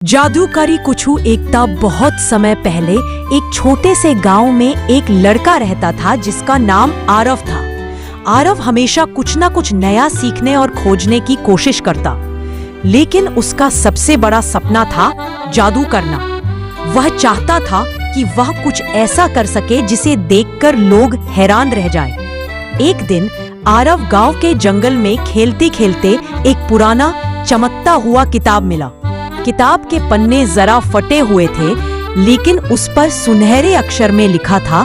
जादूकारी कुछू एकता बहुत समय पहले एक छोटे से गांव में एक लड़का रहता था जिसका नाम आरव था। आरव हमेशा कुछ ना कुछ नया सीखने और खोजने की कोशिश करता, लेकिन उसका सबसे बड़ा सपना था जादू करना। वह चाहता था कि वह कुछ ऐसा कर सके जिसे देखकर लोग हैरान रह जाएं। एक दिन आरव गांव के जंगल में खेलते खेलते एक पुराना चमकता हुआ किताब मिला। किताब के पन्ने जरा फटे हुए थे, लेकिन उस पर सुनहरे अक्षर में लिखा था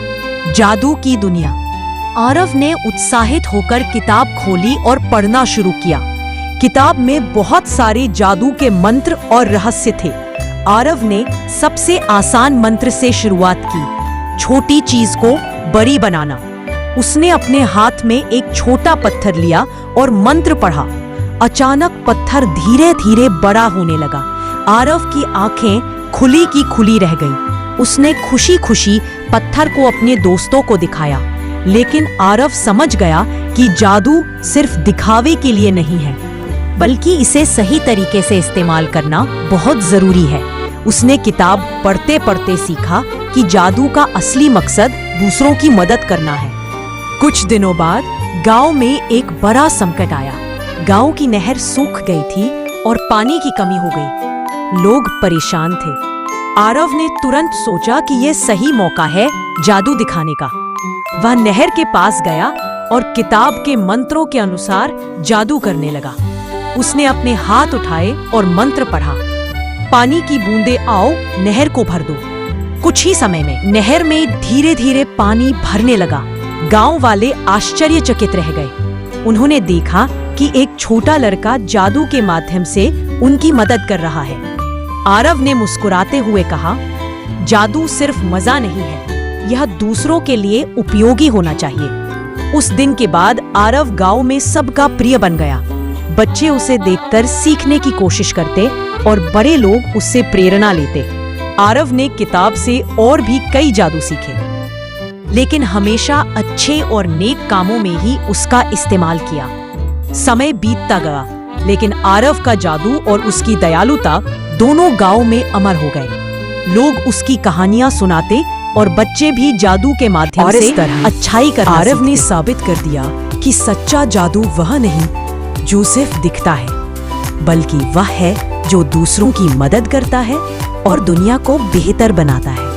जादू की दुनिया। आरव ने उत्साहित होकर किताब खोली और पढ़ना शुरू किया। किताब में बहुत सारे जादू के मंत्र और रहस्य थे। आरव ने सबसे आसान मंत्र से शुरुआत की, छोटी चीज को बड़ी बनाना। उसने अपने हाथ में एक छोटा पत्थर लिया और मंत्र पढ़ा। अचानक पत्थर धीरे धीरे बड़ा होने लगा। आरव की आंखें खुली की खुली रह गई। उसने खुशी खुशी पत्थर को अपने दोस्तों को दिखाया, लेकिन आरव समझ गया कि जादू सिर्फ दिखावे के लिए नहीं है, बल्कि इसे सही तरीके से इस्तेमाल करना बहुत जरूरी है। उसने किताब पढ़ते पढ़ते सीखा कि जादू का असली मकसद दूसरों की मदद करना है। कुछ दिनों बाद गांव में एक बड़ा संकट आया। गांव की नहर सूख गई थी और पानी की कमी हो गई। लोग परेशान थे। आरव ने तुरंत सोचा कि यह सही मौका है जादू दिखाने का। वह नहर के पास गया और किताब के मंत्रों के अनुसार जादू करने लगा। उसने अपने हाथ उठाए और मंत्र पढ़ा, पानी की बूंदें आओ नहर को भर दो। कुछ ही समय में नहर में धीरे धीरे पानी भरने लगा। गांव वाले आश्चर्यचकित रह गए। उन्होंने देखा कि एक छोटा लड़का जादू के माध्यम से उनकी मदद कर रहा है। आरव ने मुस्कुराते हुए कहा, जादू सिर्फ मजा नहीं है, यह दूसरों के लिए उपयोगी होना चाहिए। उस दिन के बाद आरव गांव में सबका प्रिय बन गया। बच्चे उसे देखकर सीखने की कोशिश करते और बड़े लोग उससे प्रेरणा लेते। आरव ने किताब से और भी कई जादू सीखे, लेकिन हमेशा अच्छे और नेक कामों में ही उसका इस्तेमाल किया। समय बीतता गया, लेकिन आरव का जादू और उसकी दयालुता दोनों गांव में अमर हो गए। लोग उसकी कहानियां सुनाते और बच्चे भी जादू के माध्यम से अच्छाई करना सीखते। आरव ने साबित कर दिया कि सच्चा जादू वह नहीं जो सिर्फ दिखता है, बल्कि वह है जो दूसरों की मदद करता है और दुनिया को बेहतर बनाता है।